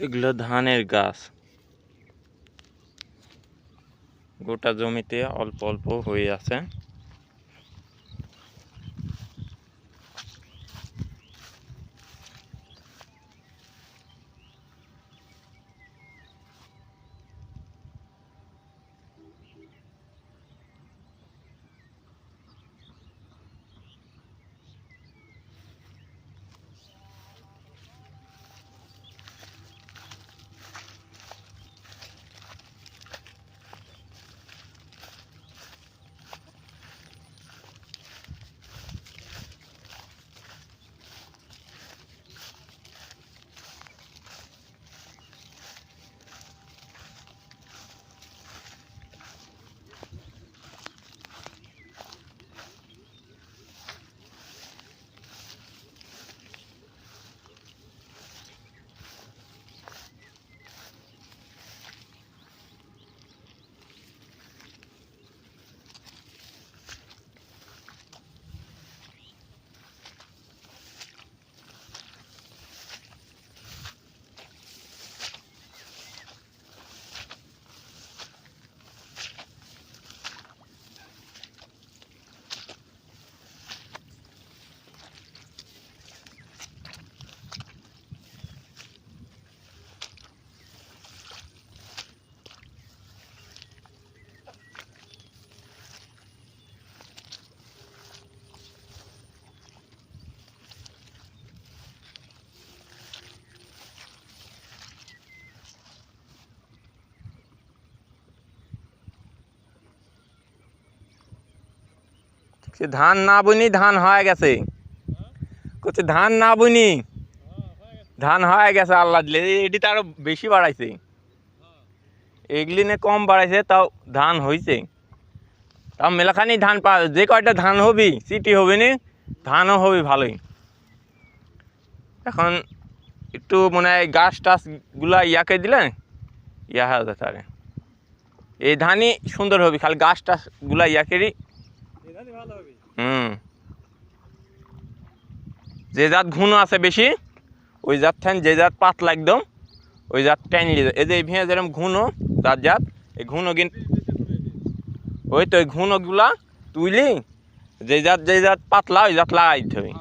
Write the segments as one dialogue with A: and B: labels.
A: এগুলো ধানের গাছ, গোটা জমিতে অল্প অল্প হয়ে আছে। ধান না বুনি ধান হয়ে গেছে, করছে ধান না বুনি ধান হয়ে গেছে। আল্লাহ দিলে এটি তো আরো বেশি বাড়াইছে, এগুলি নে কম বাড়াইছে, তাও ধান হয়েছে। তাও মেলাখানি ধান পা, যে কয়টা ধান হবি সিটি হবে নি, ধানও হবে ভালোই। এখন একটু মনে হয় গাছ টাছ গুলা ইয়াকে দিলে ইয়া হয়ে যেতে পারে, এই ধানই সুন্দর হবে, খালি গাছ টাছ গুলা ইয়াকেরই। যে জাত ঘুনো আছে বেশি, ওই জাত ঠেন, যে জাত পাতলা একদম ওই জাত টেন লিয়ে। এই যে ভিঁয়ে যেরকম ঘুনো তার জাত, এই ঘুনো কিন ওই তো ওই ঘুনোগুলা তুইলি, যে জাত পাতলা ওই জাত লাগাই দিতে হবে,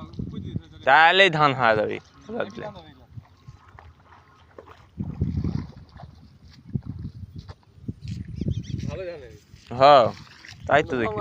A: তাহলেই ধান হয়ে যাবে। হ্যাঁ তাই তো দেখি।